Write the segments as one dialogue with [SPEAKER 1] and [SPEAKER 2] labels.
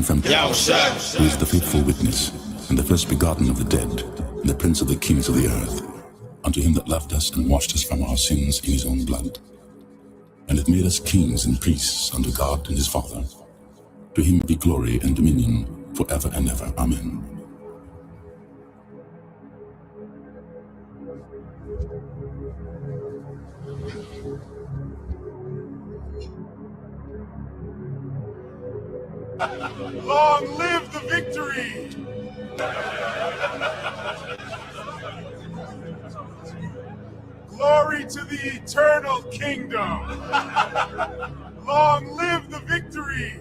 [SPEAKER 1] and from Yahusha, who is the faithful witness, and the first begotten of the dead, and the prince of the kings of the earth, unto him that loved us and washed us from our sins in his own blood, and hath made us kings and priests unto God and his Father. To him be glory and dominion forever and ever. Amen.
[SPEAKER 2] Long live the victory! Glory to the eternal kingdom! Long live the victory!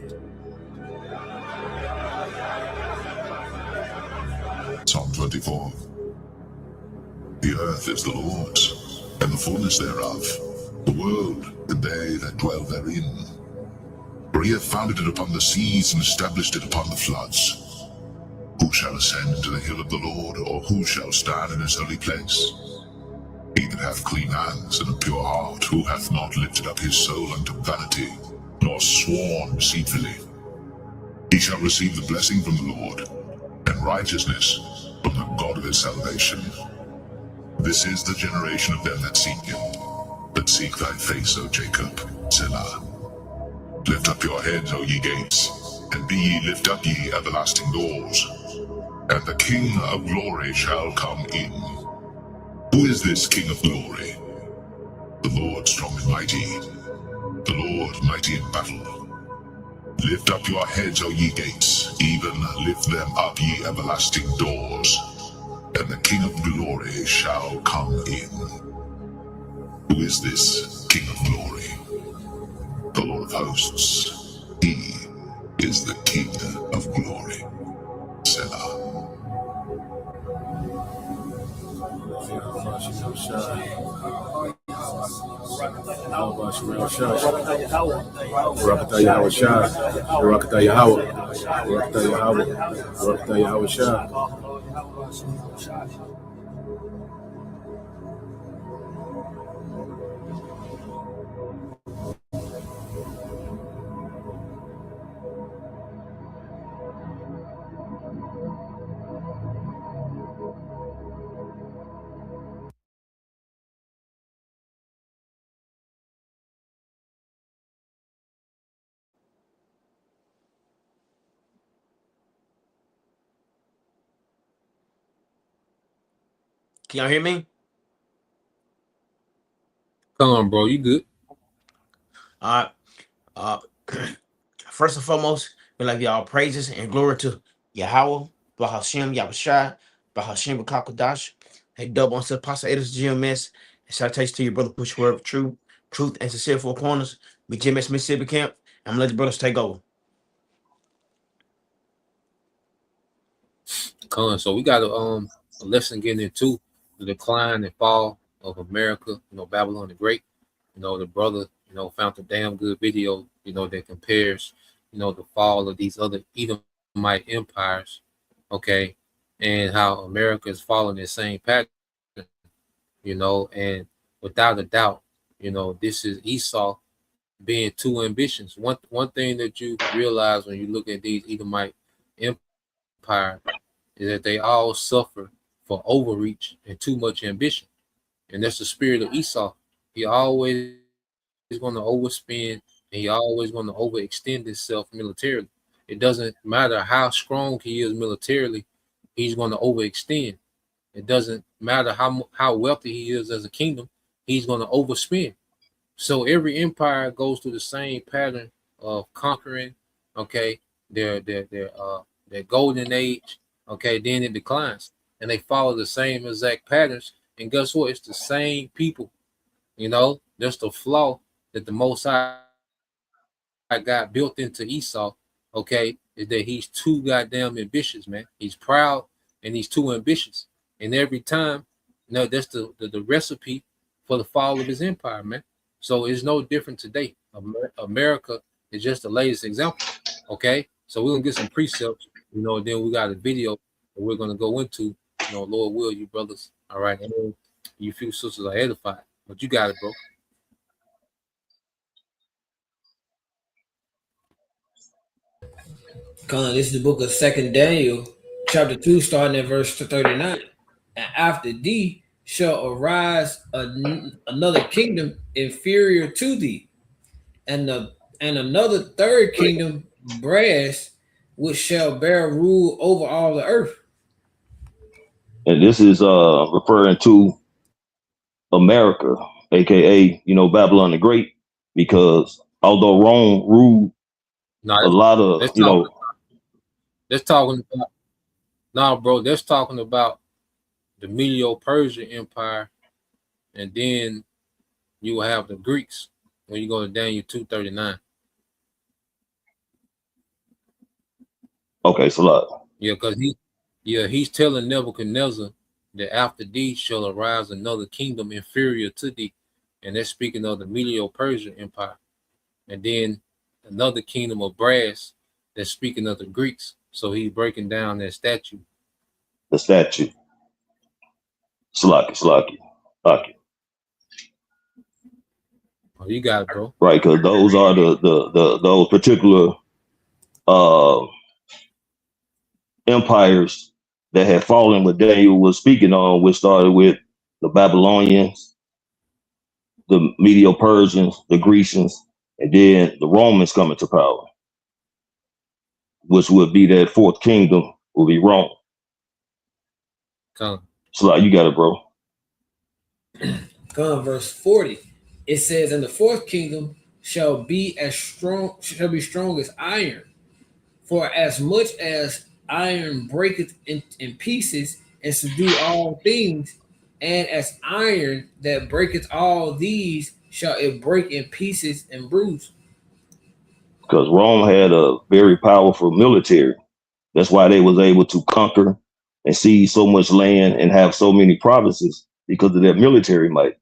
[SPEAKER 3] Psalm 24. The earth is the Lord's, and the fullness thereof, the world, and they that dwell therein. For he hath founded it upon the seas, and established it upon the floods. Who shall ascend into the hill of the Lord, or who shall stand in his holy place? He that hath clean hands and a pure heart, who hath not lifted up his soul unto vanity, nor sworn deceitfully. He shall receive the blessing from the Lord, and righteousness from the God of his salvation. This is the generation of them that seek him, that seek thy face, O Jacob. Selah. Lift up your heads, O ye gates, and be ye lift up, ye everlasting doors, and the King of glory shall come in. Who is this King of glory? The Lord strong and mighty, the Lord mighty in battle. Lift up your heads, O ye gates, even lift them up, ye everlasting doors, and the King of glory shall come in. Who is this King of glory? The Lord of hosts. He is the King of glory. Selah.
[SPEAKER 4] Can y'all hear me?
[SPEAKER 5] Come on, bro. You good?
[SPEAKER 4] All right. First and foremost, we like y'all praises and glory to Yahweh, Bahashem, Yahushua, Bahashem, Kakadash. Hey, double on Pastor Edis, GMS. And salutations to your brother, push word of truth, and sincere four corners. We GMS Mississippi Camp. I'm gonna let the brothers take over.
[SPEAKER 5] Come on. So we got a lesson getting into the decline and fall of America. Babylon the Great. The brother, found a damn good video, that compares, the fall of these other Edomite empires, okay, and how America is following the same pattern, and without a doubt, this is Esau being too ambitious. One thing that you realize when you look at these Edomite empire is that they all suffer for overreach and too much ambition, and that's the spirit of Esau. He always is going to overspend, and he always going to overextend himself militarily. It doesn't matter how strong he is militarily, he's going to overextend. It doesn't matter how wealthy he is as a kingdom, he's going to overspend. So every empire goes through the same pattern of conquering, okay, their golden age, okay, then it declines. And they follow the same exact patterns. And guess what? It's the same people. That's the flaw that the Most High got built into Esau, okay, is that he's too goddamn ambitious, man. He's proud and he's too ambitious. And every time, that's the recipe for the fall of his empire, man. So it's no different today. America is just the latest example, okay? So we're going to get some precepts, and then we got a video that we're going to go into, Lord will, you brothers, all right? And you few sisters are edified, but you got it, bro.
[SPEAKER 6] This is the book of 2 Daniel, chapter 2, starting at verse 39. And after thee shall arise another kingdom inferior to thee, and another third kingdom, brass, which shall bear rule over all the earth.
[SPEAKER 7] And this is referring to America, aka Babylon the Great, because although Rome ruled a lot of
[SPEAKER 5] that's talking about bro, that's talking about the Medo-Persian Empire, and then you will have the Greeks when you go to Daniel 2:39.
[SPEAKER 7] Okay, so look.
[SPEAKER 5] Yeah, because he's telling Nebuchadnezzar that after thee shall arise another kingdom inferior to thee, and that's speaking of the Medo-Persian Empire, and then another kingdom of brass that's speaking of the Greeks. So he's breaking down that statue.
[SPEAKER 7] The statue. Slaki.
[SPEAKER 5] Oh, you got it, bro.
[SPEAKER 7] Right, because those are those particular empires that had fallen, what Daniel was speaking on, which started with the Babylonians, the Medo-Persians, the Grecians, and then the Romans coming to power, which would be that fourth kingdom, will be Rome. So you got it, bro.
[SPEAKER 6] Verse 40. It says, and the fourth kingdom shall be strong as iron, for as much as iron breaketh in pieces and subdue all things, and as iron that breaketh all these shall it break in pieces and bruise.
[SPEAKER 7] Because Rome had a very powerful military. That's why they was able to conquer and seize so much land and have so many provinces, because of their military might.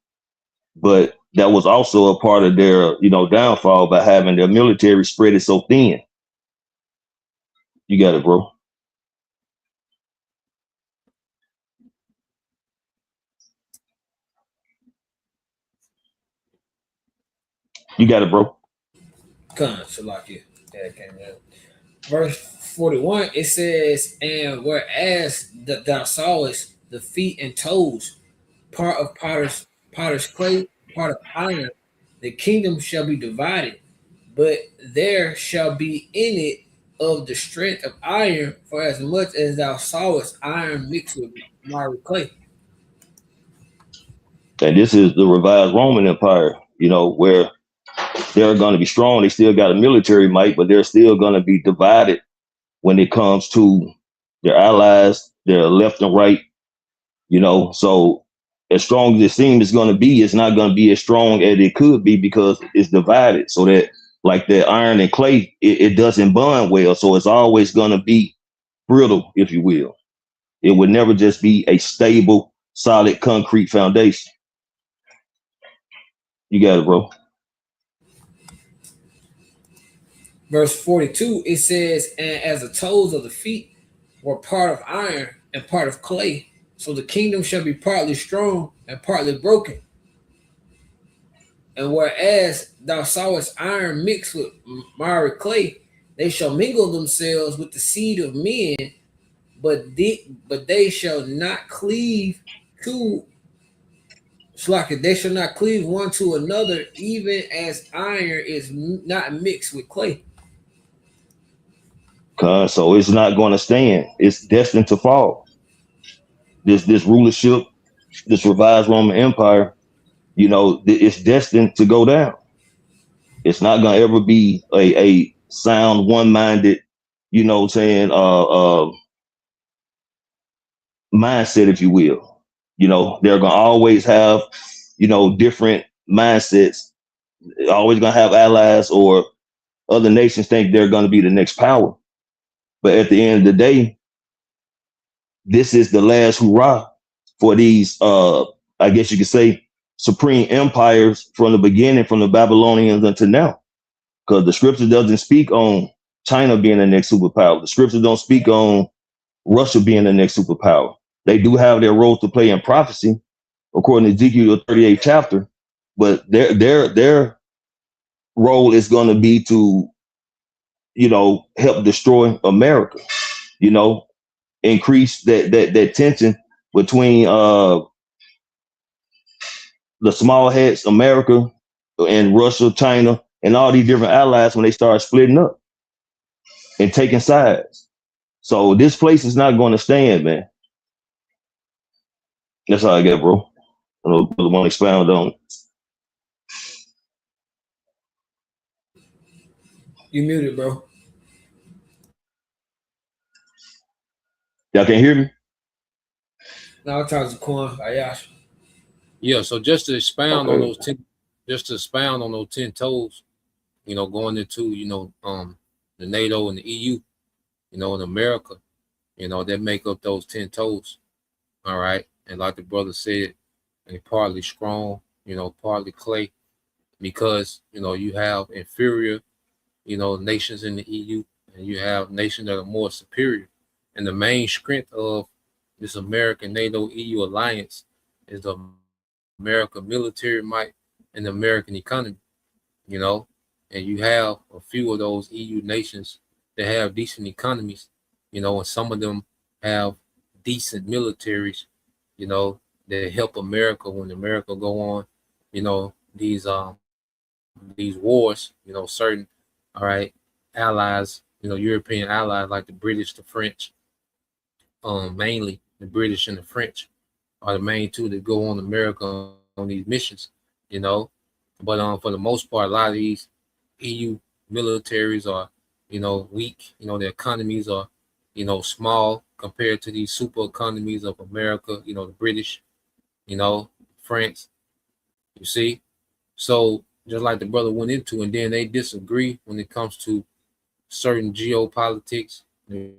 [SPEAKER 7] But that was also a part of their, downfall by having their military spread it so thin. You got it, bro. You got it, bro.
[SPEAKER 6] Verse 41, it says, and whereas thou sawest the feet and toes, part of potter's clay, part of iron, the kingdom shall be divided, but there shall be in it of the strength of iron, for as much as thou sawest iron mixed with miry clay.
[SPEAKER 7] And this is the revised Roman Empire, where they're going to be strong. They still got a military might, but they're still going to be divided when it comes to their allies, their left and right, So as strong as it seems it's going to be, it's not going to be as strong as it could be because it's divided. So that, like the iron and clay, it doesn't bond well. So it's always going to be brittle, if you will. It would never just be a stable, solid concrete foundation. You got it, bro.
[SPEAKER 6] Verse 42, it says, and as the toes of the feet were part of iron and part of clay, so the kingdom shall be partly strong and partly broken. And whereas thou sawest iron mixed with miry clay, they shall mingle themselves with the seed of men, but they shall not cleave to. They shall not cleave one to another, even as iron is not mixed with clay.
[SPEAKER 7] So it's not going to stand. It's destined to fall. This rulership, this revised Roman Empire, it's destined to go down. It's not going to ever be a sound, one-minded, mindset, if you will. They're going to always have, different mindsets. They're always going to have allies, or other nations think they're going to be the next power. But at the end of the day, this is the last hurrah for these, I guess you could say, supreme empires from the beginning, from the Babylonians until now. Because the scripture doesn't speak on China being the next superpower. The scripture don't speak on Russia being the next superpower. They do have their role to play in prophecy, according to Ezekiel 38th chapter, but their role is going to be to, help destroy America, increase that tension between the small heads, America and Russia, China, and all these different allies when they start splitting up and taking sides. So this place is not going to stand, man. That's all I got, bro. I don't want to expound on.
[SPEAKER 6] You muted, bro.
[SPEAKER 7] Y'all can't hear me?
[SPEAKER 6] Now I'll talk to Quan Ayash.
[SPEAKER 5] Yeah, so just to expound
[SPEAKER 7] Okay.
[SPEAKER 5] on those 10 toes, going into, the NATO and the EU, and America, that make up those 10 toes. All right. And like the brother said, they partly strong, partly clay, because, you have inferior, nations in the EU, and you have nations that are more superior. And the main strength of this American NATO EU alliance is the American military might and the American economy, and you have a few of those EU nations that have decent economies, and some of them have decent militaries, that help America when America go on, these wars, certain, all right, allies, European allies like the British, the French, mainly the British and the French are the main two that go on America on these missions, but for the most part, a lot of these EU militaries are, weak, their economies are, small compared to these super economies of America, the British, France, you see. So just like the brother went into, and then they disagree when it comes to certain geopolitics, their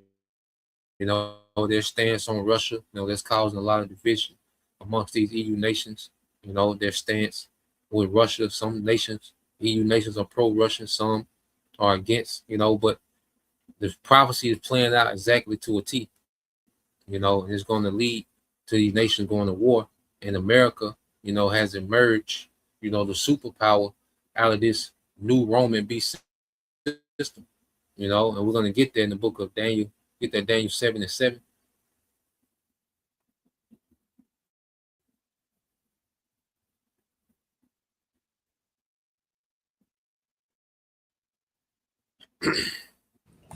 [SPEAKER 5] stance on Russia, that's causing a lot of division amongst these EU nations, their stance with Russia. Some nations, EU nations, are pro-Russian, some are against, but the prophecy is playing out exactly to a T, and it's going to lead to these nations going to war. And America, has emerged, the superpower out of this new Roman beast system, and we're going to get there in the book of Daniel, get that Daniel 7:7.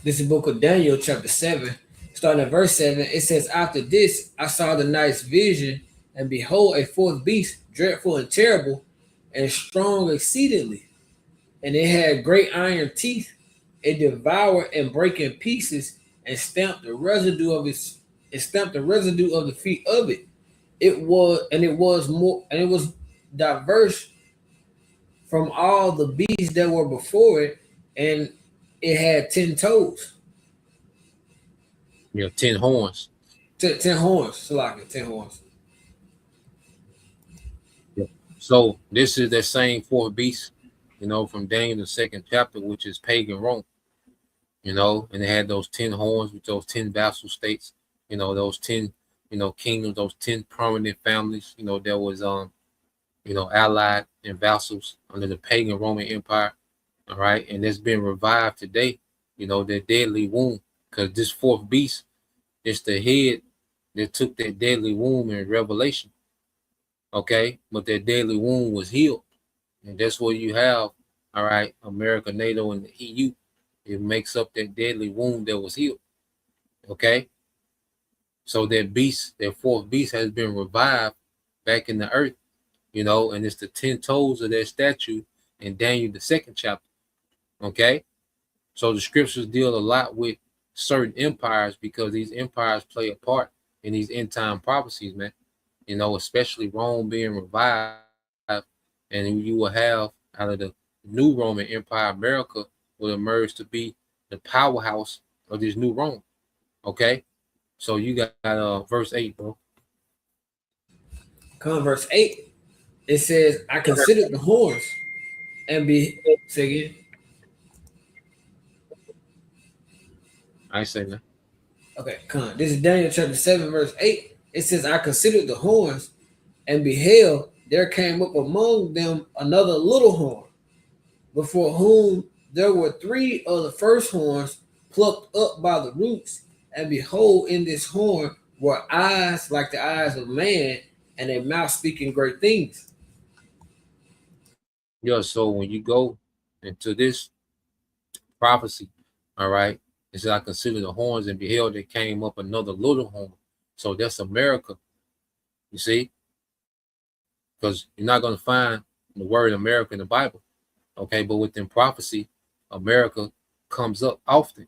[SPEAKER 6] This is the book of Daniel, chapter 7, starting at verse 7. It says, "After this, I saw the night's vision, and behold, a fourth beast, dreadful and terrible, and strong exceedingly. And it had great iron teeth. It devoured and brake in pieces, and stamped the residue of the feet of it. It was diverse from all the beasts that were before it, and it had 10 toes."
[SPEAKER 5] 10 horns.
[SPEAKER 6] 10 horns. Salaka, 10 horns.
[SPEAKER 5] So this is that same fourth beast, from Daniel the 2nd chapter, which is pagan Rome, and it had those 10 horns with those 10 vassal states, those 10, kingdoms, those 10 prominent families, that was allied and vassals under the pagan Roman Empire. All right, and it's been revived today, their deadly wound, because this fourth beast is the head that took that deadly wound in Revelation. Okay, but that deadly wound was healed, and that's what you have. All right, America, NATO, and the EU, it makes up that deadly wound that was healed. Okay, so that beast, that fourth beast, has been revived back in the earth, and it's the 10 toes of that statue in Daniel the 2nd chapter. Okay, so the scriptures deal a lot with certain empires, because these empires play a part in these end time prophecies, man. Especially Rome being revived, and you will have out of the new Roman Empire, America will emerge to be the powerhouse of this new Rome. Okay, so you got verse 8, bro.
[SPEAKER 6] Come verse 8. It says, "I considered the horns and say again."
[SPEAKER 5] I ain't saying that.
[SPEAKER 6] Okay, come. This is Daniel chapter 7, verse 8. It says, "I considered the horns, and beheld, there came up among them another little horn, before whom there were 3 of the first horns plucked up by the roots, and behold, in this horn were eyes like the eyes of man, and a mouth speaking great things.
[SPEAKER 5] Yeah, so when you go into this prophecy, all right, it says, I consider the horns and beheld there came up another little horn. So that's America, you see, because you're not going to find the word America in the Bible, okay, but within prophecy, America comes up often,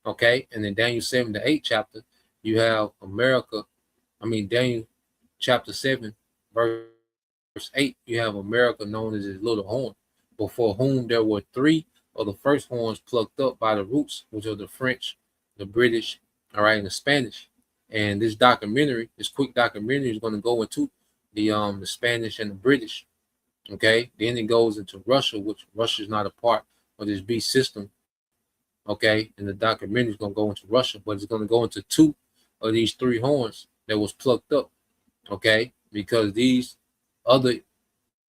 [SPEAKER 5] okay, and in Daniel 7 to 8 chapter, you have America, Daniel chapter 7, verse 8, you have America known as his little horn, before whom there were 3 of the first horns plucked up by the roots, which are the French, the British, all right, and the Spanish. And this documentary, this quick documentary, is going to go into the Spanish and the British. Okay, then it goes into Russia, which Russia is not a part of this beast system. Okay, and the documentary is going to go into Russia, but it's going to go into 2 of these 3 horns that was plucked up. Okay, because these other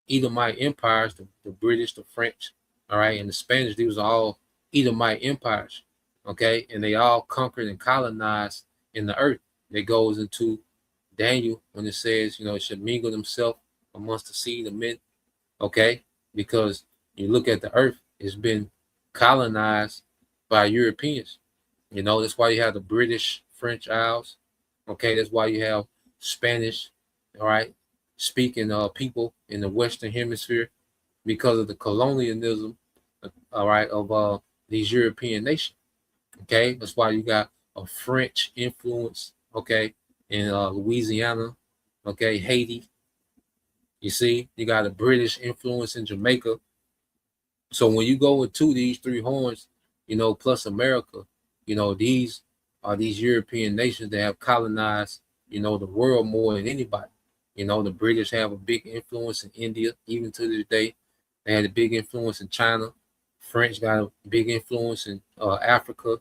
[SPEAKER 5] Edomite empires, the British, the French, all right, and the Spanish, these are all Edomite empires. Okay, and they all conquered and colonized in the earth. That goes into Daniel when it says, it should mingle themselves amongst the seed of men. Okay, because you look at the earth, it's been colonized by Europeans. That's why you have the British, French Isles. Okay, that's why you have Spanish, all right, speaking people in the Western Hemisphere, because of the colonialism, all right, of these European nations. Okay, that's why you got a French influence, okay, in Louisiana, okay, Haiti. You see, you got a British influence in Jamaica. So when you go into these 3 horns, plus America, these are these European nations that have colonized, the world more than anybody. The British have a big influence in India, even to this day. They had a big influence in China. French got a big influence in Africa.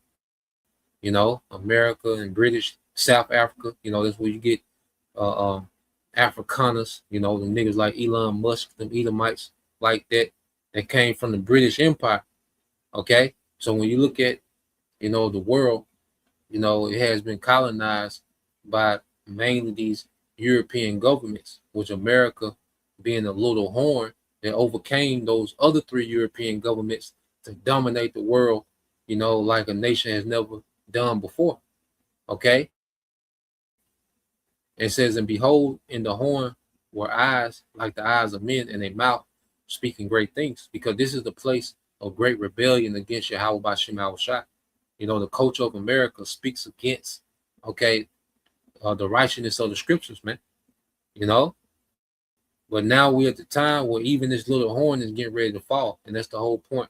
[SPEAKER 5] America and British, South Africa. That's where you get Afrikaners. Them niggas like Elon Musk, them Edomites like that came from the British Empire. Okay, so when you look at the world, it has been colonized by mainly these European governments, which America, being a little horn, that overcame those other 3 European governments to dominate the world, like a nation has never done before. Okay. It says, and behold, in the horn were eyes like the eyes of men, and a mouth speaking great things, because this is the place of great rebellion against Yahweh Bashim Al-Shai. The culture of America speaks against, okay, the righteousness of the scriptures, man. But now we're at the time where even this little horn is getting ready to fall, and that's the whole point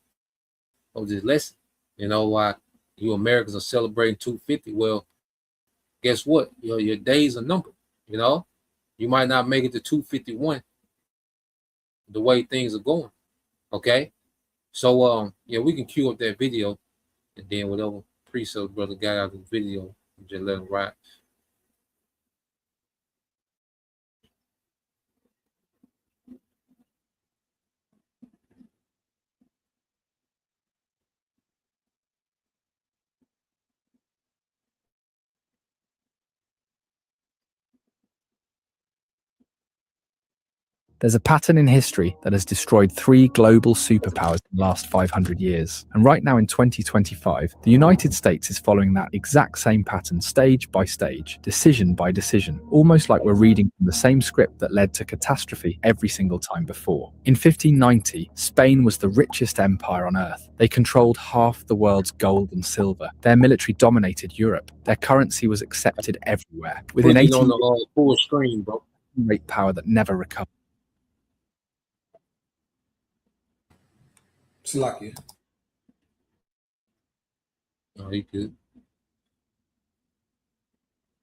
[SPEAKER 5] of this lesson. Why you Americans are celebrating 250? Well, guess what? Your days are numbered. You might not make it to 251 the way things are going. Okay, so yeah, we can cue up that video, and then whatever preset brother got out of the video, just let him ride.
[SPEAKER 8] There's a pattern in history that has destroyed 3 global superpowers in the last 500 years. And right now in 2025, the United States is following that exact same pattern stage by stage, decision by decision, almost like we're reading from the same script that led to catastrophe every single time before. In 1590, Spain was the richest empire on earth. They controlled half the world's gold and silver. Their military dominated Europe. Their currency was accepted everywhere. Within 18
[SPEAKER 5] on the full screen, bro.
[SPEAKER 8] Great power that never recovered.
[SPEAKER 6] Salakia.
[SPEAKER 5] Oh, you good.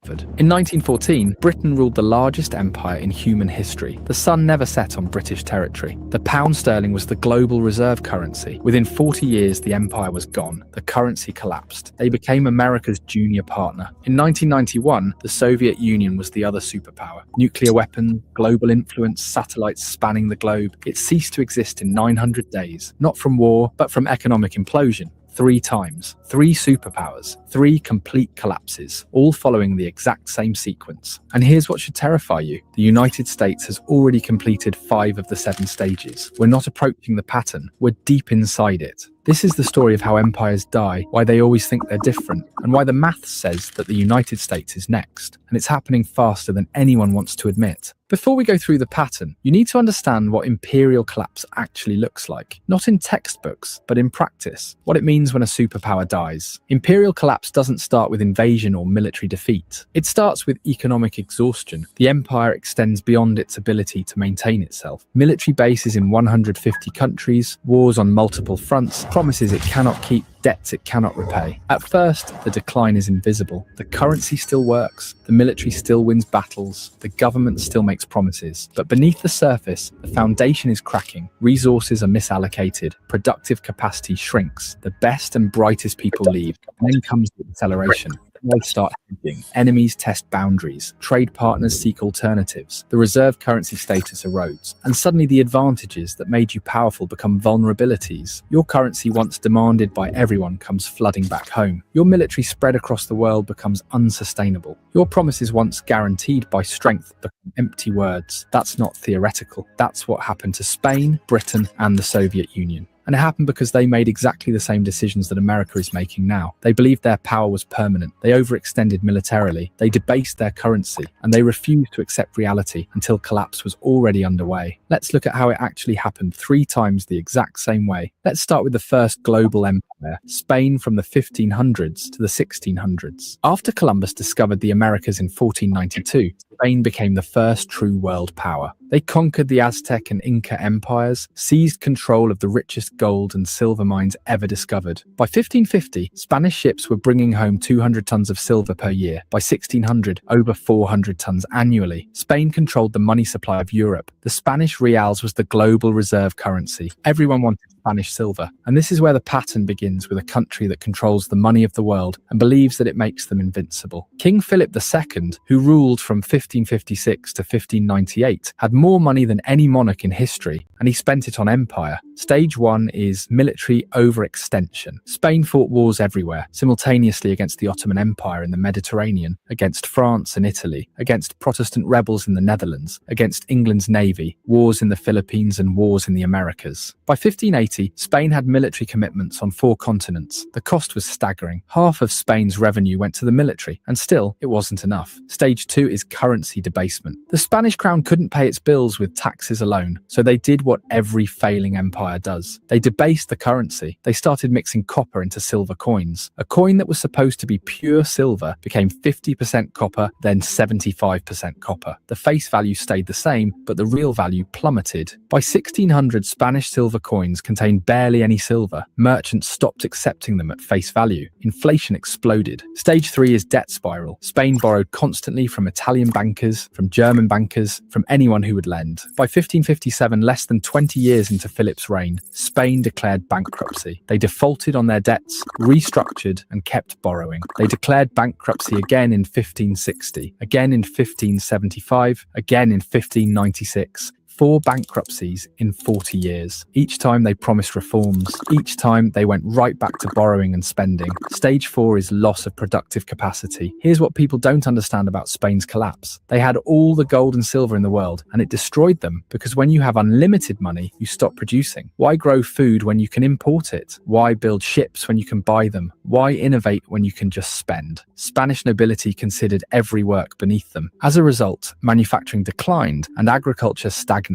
[SPEAKER 8] suffered. In 1914, Britain ruled the largest empire in human history. The sun never set on British territory. The pound sterling was the global reserve currency. Within 40 years, the empire was gone. The currency collapsed. They became America's junior partner. In 1991, the Soviet Union was the other superpower. Nuclear weapons, global influence, satellites spanning the globe. It ceased to exist in 900 days, not from war, but from economic implosion. 3 times, 3 superpowers, 3 complete collapses, all following the exact same sequence. And here's what should terrify you. The United States has already completed 5 of the 7 stages. We're not approaching the pattern, we're deep inside it. This is the story of how empires die, why they always think they're different, and why the math says that the United States is next. And it's happening faster than anyone wants to admit. Before we go through the pattern, you need to understand what imperial collapse actually looks like. Not in textbooks, but in practice. What it means when a superpower dies. Imperial collapse doesn't start with invasion or military defeat. It starts with economic exhaustion. The empire extends beyond its ability to maintain itself. Military bases in 150 countries, wars on multiple fronts, promises it cannot keep, debts it cannot repay. At first, the decline is invisible. The currency still works, the military still wins battles, the government still makes promises. But beneath the surface, the foundation is cracking, resources are misallocated, productive capacity shrinks, the best and brightest people leave, and then comes the acceleration. They start hedging. Enemies test boundaries. Trade partners seek alternatives. The reserve currency status erodes. And suddenly the advantages that made you powerful become vulnerabilities. Your currency, once demanded by everyone, comes flooding back home. Your military spread across the world becomes unsustainable. Your promises, once guaranteed by strength, become empty words. That's not theoretical. That's what happened to Spain, Britain, and the Soviet Union. And it happened because they made exactly the same decisions that America is making now. They believed their power was permanent. They overextended militarily. They debased their currency. And they refused to accept reality until collapse was already underway. Let's look at how it actually happened 3 times the exact same way. Let's start with the first global empire, Spain, from the 1500s to the 1600s. After Columbus discovered the Americas in 1492, Spain became the first true world power. They conquered the Aztec and Inca empires, seized control of the richest gold and silver mines ever discovered. By 1550, Spanish ships were bringing home 200 tons of silver per year. By 1600, over 400 tons annually. Spain controlled the money supply of Europe. The Spanish reals was the global reserve currency. Everyone wanted Spanish silver. And this is where the pattern begins, with a country that controls the money of the world and believes that it makes them invincible. King Philip II, who ruled from 1556 to 1598, had more money than any monarch in history, and he spent it on empire. Stage 1 is military overextension. Spain fought wars everywhere, simultaneously against the Ottoman Empire in the Mediterranean, against France and Italy, against Protestant rebels in the Netherlands, against England's navy, wars in the Philippines and wars in the Americas. By 1580, Spain had military commitments on 4 continents. The cost was staggering. Half of Spain's revenue went to the military, and still, it wasn't enough. Stage 2 is currency debasement. The Spanish crown couldn't pay its bills with taxes alone, so they did what every failing empire does. They debased the currency. They started mixing copper into silver coins. A coin that was supposed to be pure silver became 50% copper, then 75% copper. The face value stayed the same, but the real value plummeted. By 1600, Spanish silver coins contained barely any silver. Merchants stopped accepting them at face value. Inflation exploded. Stage 3 is debt spiral. Spain borrowed constantly from Italian bankers, from German bankers, from anyone who would lend. By 1557, less than 20 years into Philip's reign, Spain declared bankruptcy. They defaulted on their debts, restructured, and kept borrowing. They declared bankruptcy again in 1560, again in 1575, again in 1596. 4 bankruptcies in 40 years. Each time they promised reforms. Each time they went right back to borrowing and spending. Stage 4 is loss of productive capacity. Here's what people don't understand about Spain's collapse. They had all the gold and silver in the world, and it destroyed them, because when you have unlimited money, you stop producing. Why grow food when you can import it? Why build ships when you can buy them? Why innovate when you can just spend? Spanish nobility considered every work beneath them. As a result, manufacturing declined and agriculture stagnated.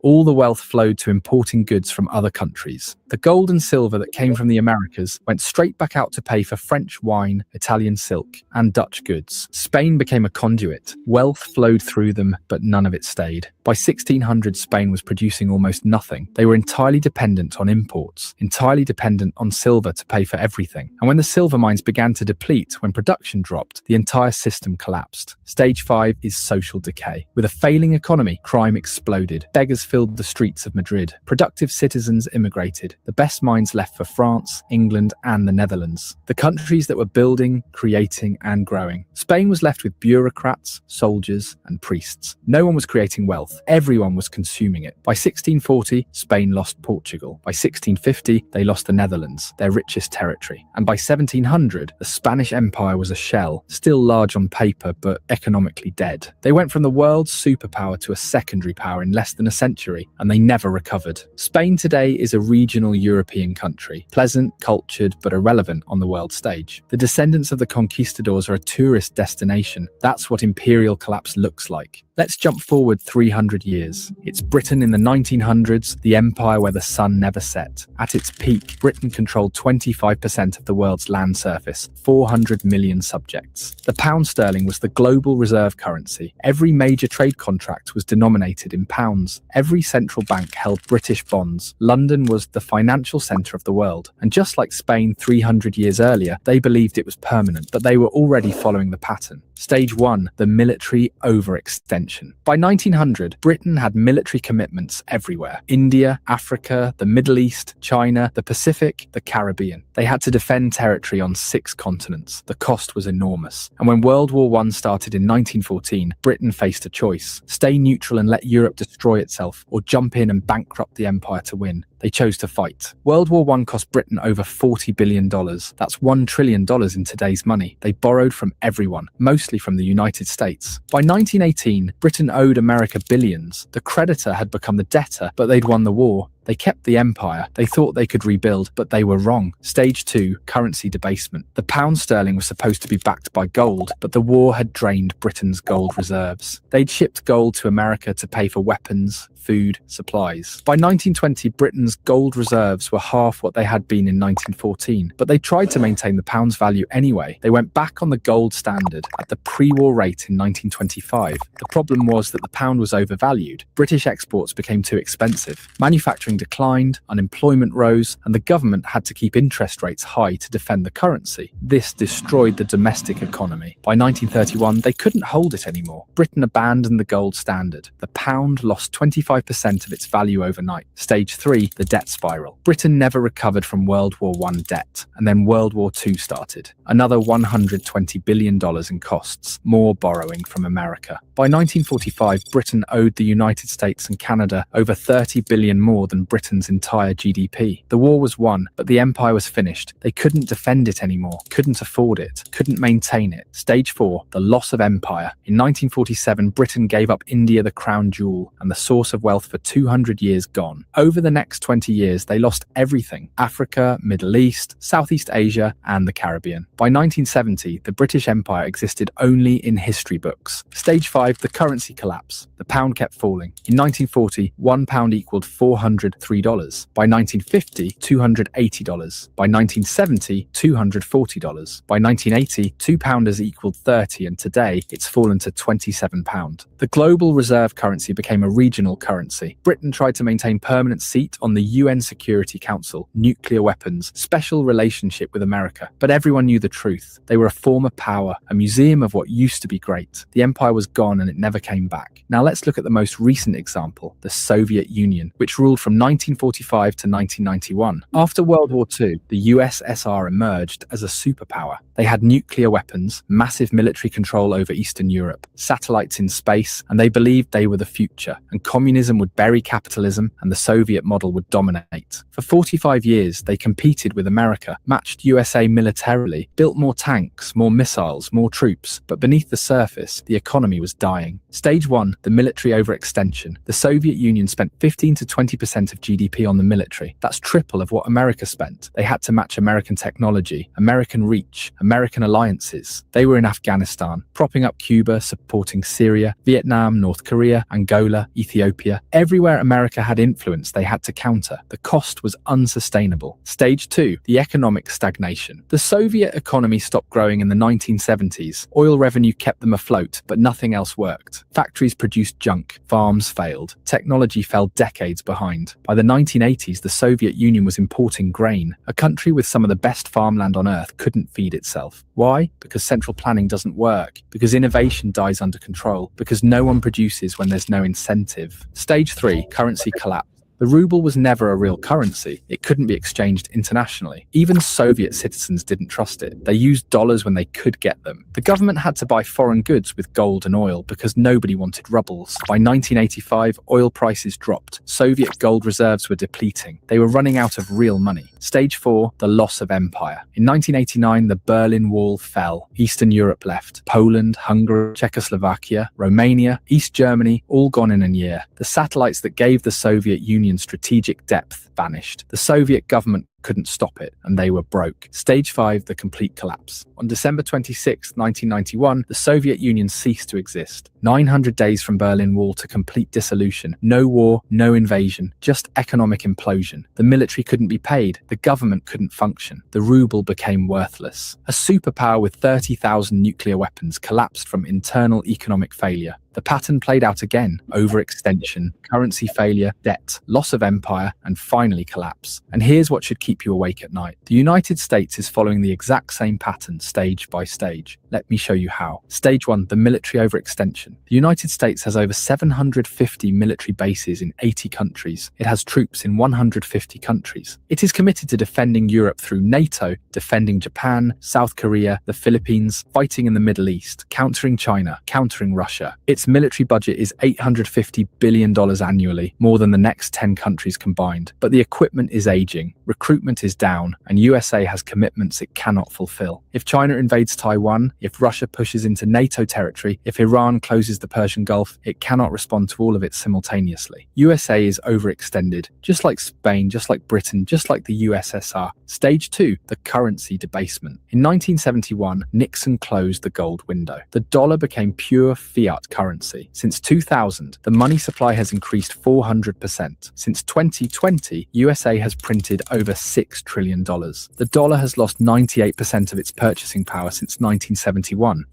[SPEAKER 8] All the wealth flowed to importing goods from other countries. The gold and silver that came from the Americas went straight back out to pay for French wine, Italian silk, and Dutch goods. Spain became a conduit. Wealth flowed through them, but none of it stayed. By 1600, Spain was producing almost nothing. They were entirely dependent on imports, entirely dependent on silver to pay for everything. And when the silver mines began to deplete, when production dropped, the entire system collapsed. Stage 5 is social decay. With a failing economy, crime exploded. Beggars filled the streets of Madrid. Productive citizens immigrated. The best minds left for France, England, and the Netherlands. The countries that were building, creating, and growing. Spain was left with bureaucrats, soldiers, and priests. No one was creating wealth. Everyone was consuming it. By 1640, Spain lost Portugal. By 1650, they lost the Netherlands, their richest territory. And by 1700, the Spanish Empire was a shell, still large on paper, but economically dead. They went from the world's superpower to a secondary power in less than a century, and they never recovered. Spain today is a regional European country, pleasant, cultured, but irrelevant on the world stage. The descendants of the conquistadors are a tourist destination. That's what imperial collapse looks like. Let's jump forward 300 years. It's Britain in the 1900s, the empire where the sun never set. At its peak, Britain controlled 25% of the world's land surface, 400 million subjects. The pound sterling was the global reserve currency. Every major trade contract was denominated in pounds. Every central bank held British bonds. London was the financial centre of the world. And just like Spain 300 years earlier, they believed it was permanent, but they were already following the pattern. Stage 1, the military overextension. By 1900, Britain had military commitments everywhere. India, Africa, the Middle East, China, the Pacific, the Caribbean. They had to defend territory on 6 continents. The cost was enormous. And when World War I started in 1914, Britain faced a choice: stay neutral and let Europe destroy itself, or jump in and bankrupt the empire to win. They chose to fight. World War I cost Britain over $40 billion. That's $1 trillion in today's money. They borrowed from everyone, mostly from the United States. By 1918, Britain owed America billions. The creditor had become the debtor, but they'd won the war. They kept the empire. They thought they could rebuild, but they were wrong. Stage 2, currency debasement. The pound sterling was supposed to be backed by gold, but the war had drained Britain's gold reserves. They'd shipped gold to America to pay for weapons, food, supplies. By 1920, Britain's gold reserves were half what they had been in 1914, but they tried to maintain the pound's value anyway. They went back on the gold standard at the pre-war rate in 1925. The problem was that the pound was overvalued. British exports became too expensive. Manufacturing declined, unemployment rose, and the government had to keep interest rates high to defend the currency. This destroyed the domestic economy. By 1931, they couldn't hold it anymore. Britain abandoned the gold standard. The pound lost 25% of its value overnight. Stage 3, the debt spiral. Britain never recovered from World War I debt, and then World War II started. Another $120 billion in costs, more borrowing from America. By 1945, Britain owed the United States and Canada over $30 billion more than Britain's entire GDP. The war was won, but the empire was finished. They couldn't defend it anymore, couldn't afford it, couldn't maintain it. Stage 4, the loss of empire. In 1947, Britain gave up India, the crown jewel, and the source of wealth for 200 years gone. Over the next 20 years, they lost everything: Africa, Middle East, Southeast Asia, and the Caribbean. By 1970, the British Empire existed only in history books. Stage 5, the currency collapse. The pound kept falling. In 1940, £1 equaled $403. By 1950, $280. By 1970, $240. By 1980, £2 equaled 30, and today it's fallen to £27. The global reserve currency became a regional currency. Britain tried to maintain permanent seat on the UN Security Council, nuclear weapons, special relationship with America. But everyone knew the truth. They were a former power, a museum of what used to be great. The empire was gone and it never came back. Now let's look at the most recent example, the Soviet Union, which ruled from 1945 to 1991. After World War II, the USSR emerged as a superpower. They had nuclear weapons, massive military control over Eastern Europe, satellites in space, and they believed they were the future, and communism would bury capitalism and the Soviet model would dominate. For 45 years, they competed with America, matched USA militarily, built more tanks, more missiles, more troops, but beneath the surface, the economy was dying. Stage 1, the military overextension. The Soviet Union spent 15 to 20% of GDP on the military. That's triple of what America spent. They had to match American technology, American reach, American alliances. They were in Afghanistan, propping up Cuba, supporting Syria, Vietnam, North Korea, Angola, Ethiopia. Everywhere America had influence, they had to counter. The cost was unsustainable. Stage 2, the economic stagnation. The Soviet economy stopped growing in the 1970s. Oil revenue kept them afloat, but nothing else worked. Factories produced junk, farms failed, technology fell decades behind. By the 1980s, the Soviet Union was importing grain. A country with some of the best farmland on earth couldn't feed itself. Why? Because central planning doesn't work, because innovation dies under control, because no one produces when there's no incentive. Stage 3, currency collapse. The ruble was never a real currency. It couldn't be exchanged internationally. Even Soviet citizens didn't trust it. They used dollars when they could get them. The government had to buy foreign goods with gold and oil because nobody wanted rubles. By 1985, oil prices dropped. Soviet gold reserves were depleting. They were running out of real money. Stage 4, the loss of empire. In 1989, the Berlin Wall fell. Eastern Europe left. Poland, Hungary, Czechoslovakia, Romania, East Germany, all gone in a year. The satellites that gave the Soviet Union strategic depth vanished. The Soviet government couldn't stop it, and they were broke. Stage 5, the complete collapse. On December 26, 1991, the Soviet Union ceased to exist. 900 days from Berlin Wall to complete dissolution. No war, no invasion, just economic implosion. The military couldn't be paid. The government couldn't function. The ruble became worthless. A superpower with 30,000 nuclear weapons collapsed from internal economic failure. The pattern played out again: overextension, currency failure, debt, loss of empire, and finally collapse. And here's what should keep you awake at night. The United States is following the exact same pattern stage by stage. Let me show you how. Stage 1, the military overextension. The United States has over 750 military bases in 80 countries. It has troops in 150 countries. It is committed to defending Europe through NATO, defending Japan, South Korea, the Philippines, fighting in the Middle East, countering China, countering Russia. Its military budget is $850 billion annually, more than the next 10 countries combined. But the equipment is aging, recruitment is down, and USA has commitments it cannot fulfill. If China invades Taiwan, if Russia pushes into NATO territory, if Iran closes the Persian Gulf, it cannot respond to all of it simultaneously. USA is overextended, just like Spain, just like Britain, just like the USSR. Stage 2, the currency debasement. In 1971, Nixon closed the gold window. The dollar became pure fiat currency. Since 2000, the money supply has increased 400%. Since 2020, USA has printed over $6 trillion. The dollar has lost 98% of its purchasing power since 1971.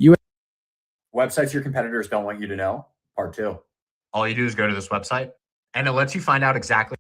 [SPEAKER 9] Websites your competitors don't want you to know, part 2. All you do is go to this website, and it lets you find out exactly.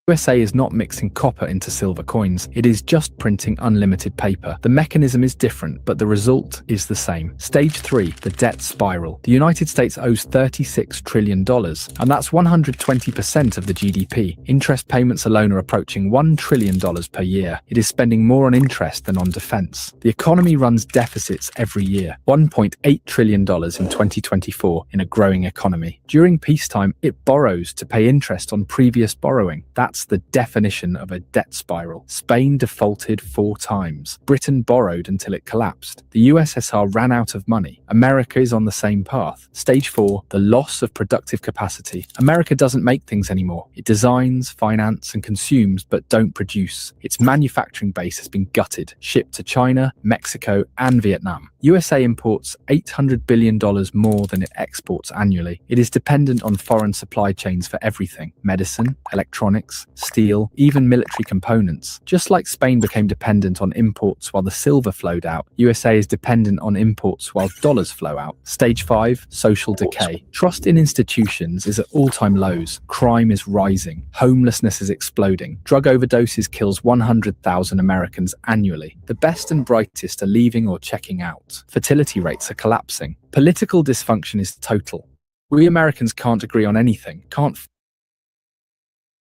[SPEAKER 8] USA is not mixing copper into silver coins. It is just printing unlimited paper. The mechanism is different, but the result is the same. Stage 3, the debt spiral. The United States owes $36 trillion, and that's 120% of the GDP. Interest payments alone are approaching $1 trillion per year. It is spending more on interest than on defense. The economy runs deficits every year. $1.8 trillion in 2024 in a growing economy. During peacetime, it borrows to pay interest on previous borrowing. That's the definition of a debt spiral. Spain defaulted 4 times. Britain borrowed until it collapsed. The USSR ran out of money. America is on the same path. Stage 4, the loss of productive capacity. America doesn't make things anymore. It designs, finance, and consumes, but don't produce. Its manufacturing base has been gutted, shipped to China, Mexico, and Vietnam. USA imports $800 billion more than it exports annually. It is dependent on foreign supply chains for everything: medicine, electronics, steel, even military components. Just like Spain became dependent on imports while the silver flowed out, USA is dependent on imports while dollars flow out. Stage 5, social decay. Trust in institutions is at all-time lows. Crime is rising. Homelessness is exploding. Drug overdoses kills 100,000 Americans annually. The best and brightest are leaving or checking out. Fertility rates are collapsing. Political dysfunction is total. We Americans can't agree on anything, can't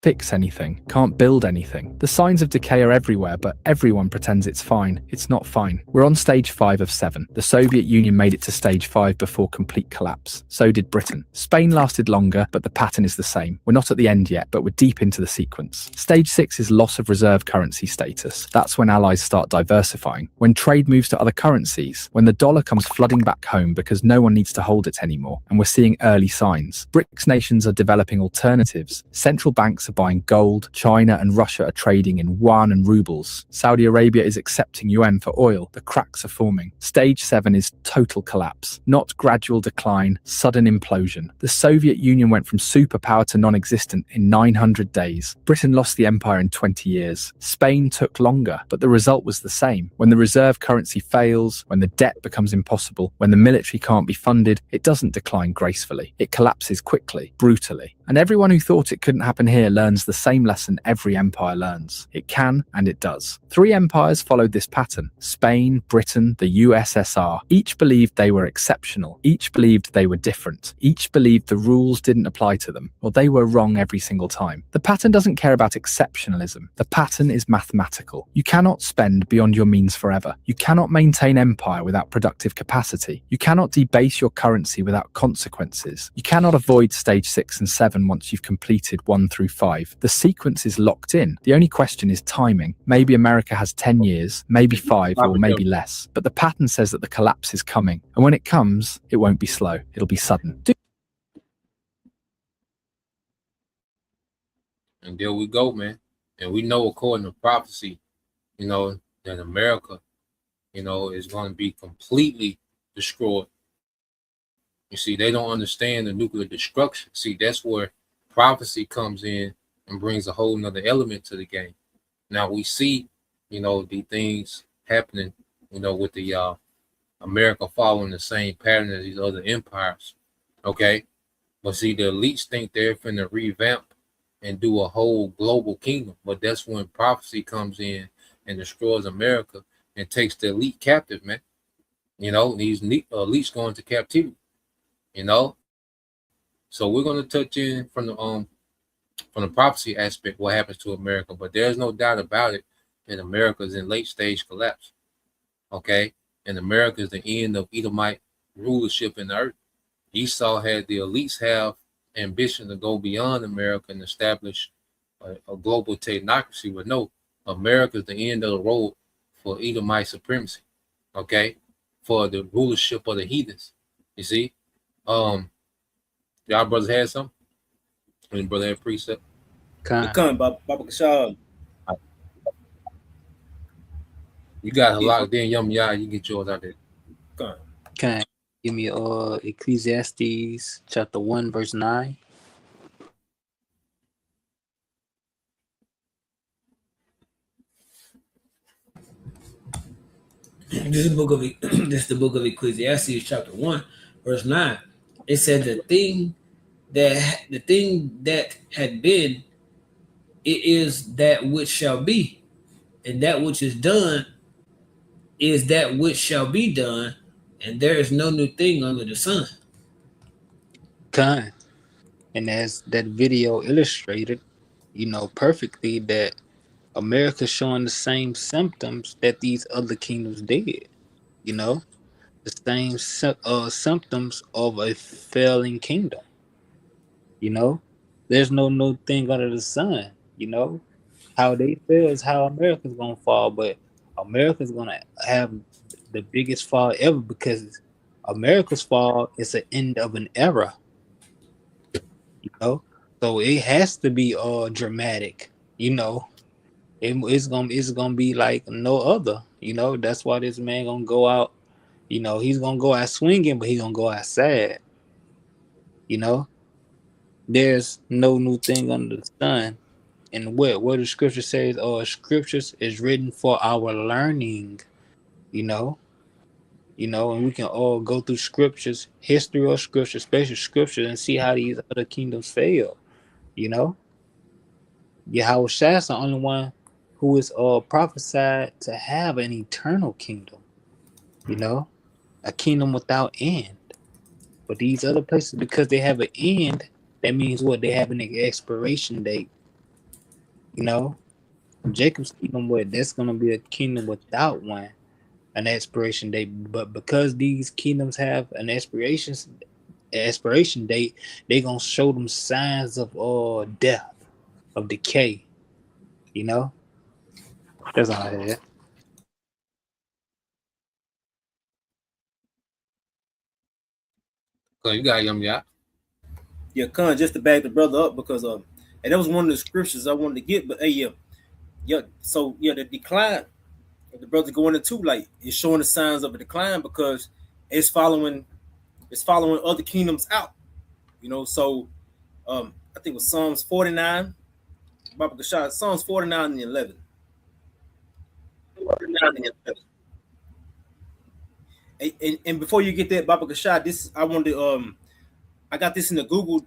[SPEAKER 8] fix anything, can't build anything. The signs of decay are everywhere, but everyone pretends it's fine. It's not fine. We're on stage 5 of 7. The Soviet Union made it to stage 5 before complete collapse. So did Britain. Spain lasted longer, but the pattern is the same. We're not at the end yet, but we're deep into the sequence. Stage 6 is loss of reserve currency status. That's when allies start diversifying, when trade moves to other currencies, when the dollar comes flooding back home because no one needs to hold it anymore, and we're seeing early signs. BRICS nations are developing alternatives. Central banks banks are buying gold, China and Russia are trading in yuan and rubles, Saudi Arabia is accepting yuan for oil, the cracks are forming. Stage 7 is total collapse, not gradual decline, sudden implosion. The Soviet Union went from superpower to non-existent in 900 days. Britain lost the empire in 20 years. Spain took longer, but the result was the same. When the reserve currency fails, when the debt becomes impossible, when the military can't be funded, it doesn't decline gracefully. It collapses quickly, brutally. And everyone who thought it couldn't happen here learns the same lesson every empire learns. It can, and it does. 3 empires followed this pattern: Spain, Britain, the USSR. Each believed they were exceptional. Each believed they were different. Each believed the rules didn't apply to them, or they were wrong every single time. The pattern doesn't care about exceptionalism. The pattern is mathematical. You cannot spend beyond your means forever. You cannot maintain empire without productive capacity. You cannot debase your currency without consequences. You cannot avoid stage 6 and 7 once you've completed 1 through 5. The sequence is locked in. The only question is timing. Maybe America has 10 years, maybe 5, or maybe less. But the pattern says that the collapse is coming. And when it comes, it won't be slow. It'll be sudden.
[SPEAKER 5] And there we go, man. And we know, according to prophecy, that America, is going to be completely destroyed. You see, they don't understand the nuclear destruction. See, that's where prophecy comes in and brings a whole nother element to the game. Now we see, the things happening, with the America following the same pattern as these other empires. Okay. But see, the elites think they're finna revamp and do a whole global kingdom. But that's when prophecy comes in and destroys America and takes the elite captive, man. These elites go into captivity. So we're going to touch in from the prophecy aspect what happens to America, but there's no doubt about it that America is in late stage collapse. Okay, and America is the end of Edomite rulership in the earth. Esau had the elites have ambition to go beyond America and establish a global technocracy, but no, America is the end of the road for Edomite supremacy. Okay, for the rulership of the heathens. You see. Y'all brothers had something? Any brother had precept?
[SPEAKER 10] Come, Baba Kashab.
[SPEAKER 5] You got a lot then, Yum Ya, you get yours out there.
[SPEAKER 10] Come.
[SPEAKER 11] Can give me Ecclesiastes chapter 1, verse 9.
[SPEAKER 6] This is the book of Ecclesiastes, chapter 1, verse 9. It said the thing that had been, it is that which shall be, and that which is done is that which shall be done, and there is no new thing under the sun.
[SPEAKER 11] Kind. And as that video illustrated, perfectly, that America's showing the same symptoms that these other kingdoms did. The same symptoms of a failing kingdom. There's no new thing under the sun. How they feel is how America's gonna fall, but America's gonna have the biggest fall ever, because America's fall is the end of an era. So it has to be dramatic. It's gonna be like no other. That's why this man gonna go out. He's gonna go out swinging, but he's gonna go out sad. There's no new thing under the sun. And what the scripture says, scriptures is written for our learning. And we can all go through scriptures, history or scripture, special scriptures, and see how these other kingdoms fail. Yahweh Shai is the only one who is prophesied to have an eternal kingdom. A kingdom without end. But these other places, because they have an end, that means what? They have an expiration date. Jacob's kingdom, that's going to be a kingdom without an expiration date. But because these kingdoms have an expiration date, they're going to show them signs of death, of decay. That's all I had.
[SPEAKER 5] So you got Yum Ya.
[SPEAKER 10] Yeah, Khan, just to back the brother up, because And that was one of the scriptures I wanted to get. But hey, so the decline of the brother going into like it's showing the signs of a decline because it's following other kingdoms out. So I think it was Psalms 49. Baba Kashad, Psalms 49 and 11. 49 and 11. And before you get that, Baba Kashad, this I wanted to I got this in the Google.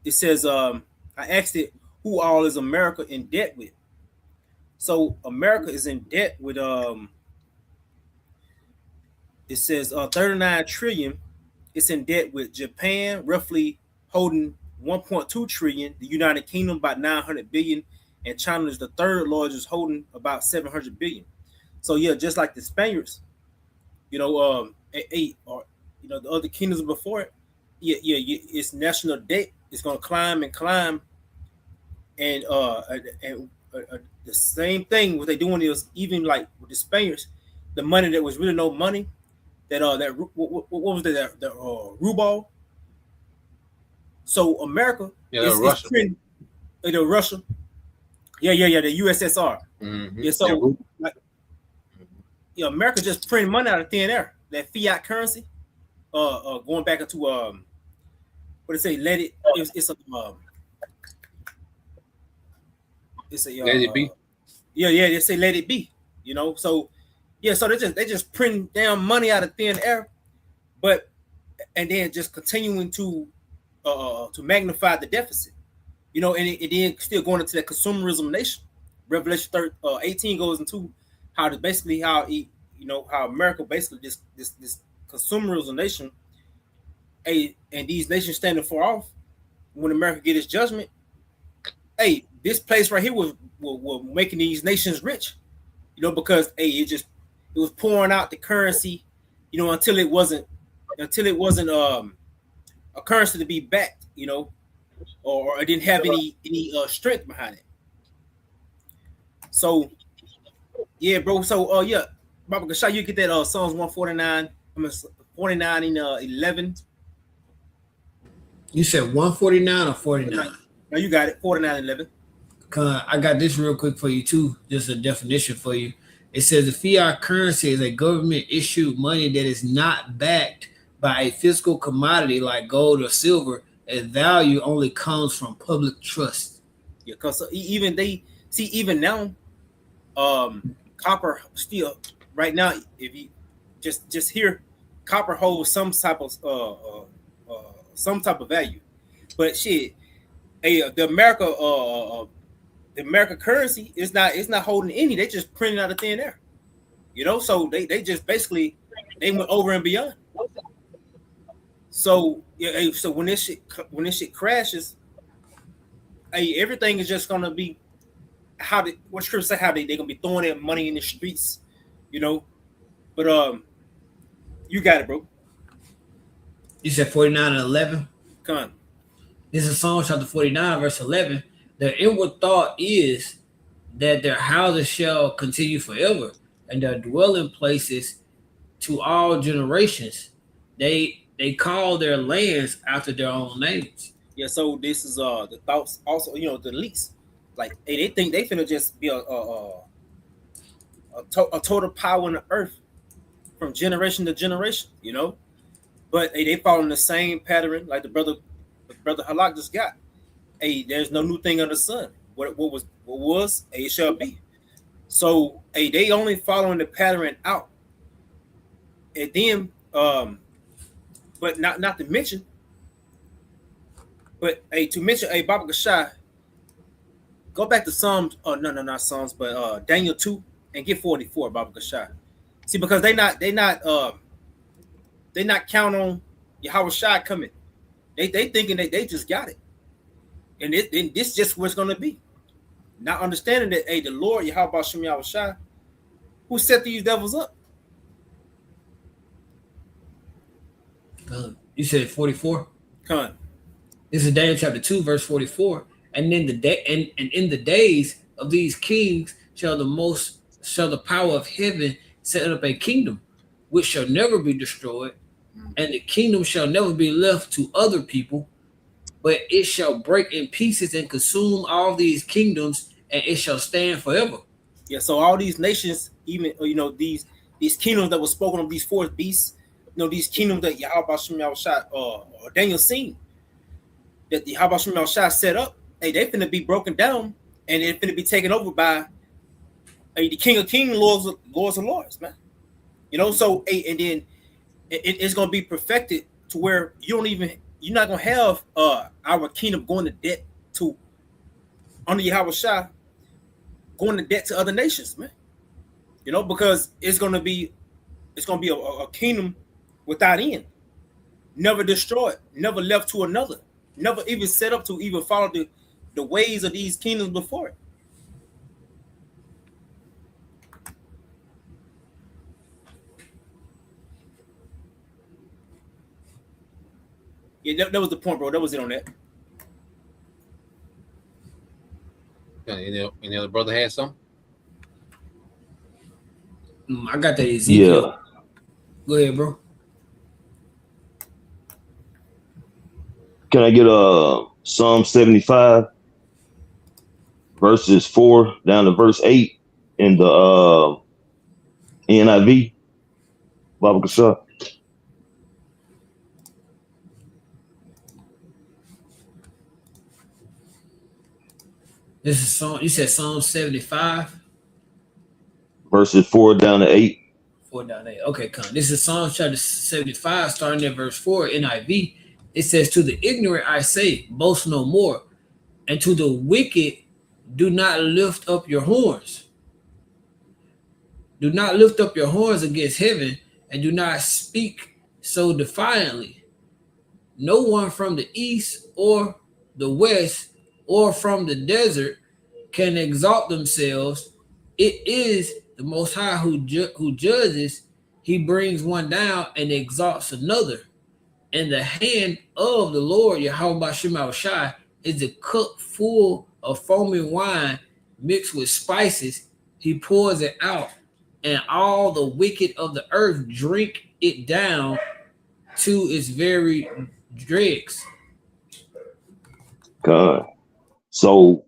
[SPEAKER 10] It says I asked it, who all is America in debt with? So America is in debt with it says 39 trillion. It's in debt with Japan, roughly holding 1.2 trillion, the United Kingdom about 900 billion, and China is the third largest, holding about 700 billion. So yeah, just like the Spaniards, the other kingdoms before it, its national debt is going to climb and climb, and the same thing what they're doing is even like with the Spaniards, the money that was really no money, that what was that ruble. So America is
[SPEAKER 5] Russia.
[SPEAKER 10] Russia. Yeah, the USSR.
[SPEAKER 5] Mm-hmm.
[SPEAKER 10] Yeah, so America just printing money out of thin air. That fiat currency, going back into what they say, let it be. They say let it be. So they just print down money out of thin air, and then just continuing to magnify the deficit, and it then still going into that consumerism nation. Revelation 18 goes into how America basically this consumerism nation, and these nations standing far off. When America get its judgment, this place right here was making these nations rich, because it was pouring out the currency, until it wasn't a currency to be backed, or it didn't have any strength behind it. So yeah, bro. So Baba Kashad, you get that Psalms 149. 49 and 11.
[SPEAKER 6] You said 149 or 49?
[SPEAKER 10] No, you got it. 49 and 11.
[SPEAKER 6] I got this real quick for you too. Just a definition for you. It says the fiat currency is a government issued money that is not backed by a physical commodity like gold or silver, and value only comes from public trust.
[SPEAKER 10] Yeah, because even now, copper still right now, if you just hear, copper holds some type of value, but shit, the America currency is not holding any. They just printing out of thin air, So they just basically they went over and beyond. So so when this shit crashes, everything is just gonna be what scripture say how they're gonna be throwing their money in the streets, But you got it, bro.
[SPEAKER 6] You said 49 and 11.
[SPEAKER 10] Come on.
[SPEAKER 6] This is Psalm chapter 49, verse 11. Their inward thought is that their houses shall continue forever, and their dwelling places to all generations. They call their lands after their own names.
[SPEAKER 10] Yeah, so this is the thoughts also, the elites. Like they think they finna just be a total power on the earth from generation to generation, But they follow the same pattern like the brother Halak just got. There's no new thing under the sun. What was, it shall be. So they only following the pattern out. And then but not to mention, but to mention Baba Kashad, go back to Psalms, not Psalms, but Daniel 2 and get 44, Baba Kashad. See, because they not count on Yahweh Shai coming. They thinking that they just got it. And this just what's gonna be. Not understanding that the Lord Yahweh Shem Yahweh Shai, who set these devils up.
[SPEAKER 6] You said 44?
[SPEAKER 10] Come on.
[SPEAKER 6] This is Daniel chapter 2, verse 44. And in the days of these kings shall the power of heaven set up a kingdom which shall never be destroyed, and the kingdom shall never be left to other people, but it shall break in pieces and consume all these kingdoms, and it shall stand forever.
[SPEAKER 10] Yeah, so all these nations, even these kingdoms that were spoken of, these fourth beasts, these kingdoms that Yahweh Shem Yahushua or Daniel seen, that the Yahweh Shem Yahushua set up, hey, they finna be broken down, and they're finna be taken over by the King of Kings, Lords of Lords, man. So and then it's gonna be perfected to where you're not gonna have our kingdom going to debt to under Yahweh Shah, going to debt to other nations, man. Because it's gonna be a kingdom without end, never destroyed, never left to another, never even set up to even follow the ways of these kingdoms before it. Yeah, that was the point, bro. That was it on that.
[SPEAKER 5] Any other brother had something?
[SPEAKER 6] I got that Ezekiel.
[SPEAKER 7] Yeah.
[SPEAKER 6] Go ahead, bro.
[SPEAKER 7] Can I get Psalm 75 verses 4 down to verse 8 in the NIV? Baba Kasha.
[SPEAKER 6] This is Psalm. You said Psalm 75,
[SPEAKER 7] verses 4 down to 8.
[SPEAKER 6] 4 down to 8. Okay, come. This is Psalm chapter 75, starting at verse 4, NIV. It says, "To the ignorant I say, boast no more, and to the wicked, do not lift up your horns. Do not lift up your horns against heaven, and do not speak so defiantly. No one from the east or the west or from the desert can exalt themselves. It is the Most High who judges. He brings one down and exalts another. And the hand of the Lord, Yahweh Shem Shai, is a cup full of foaming wine mixed with spices. He pours it out, and all the wicked of the earth drink it down to its very dregs."
[SPEAKER 7] God. So,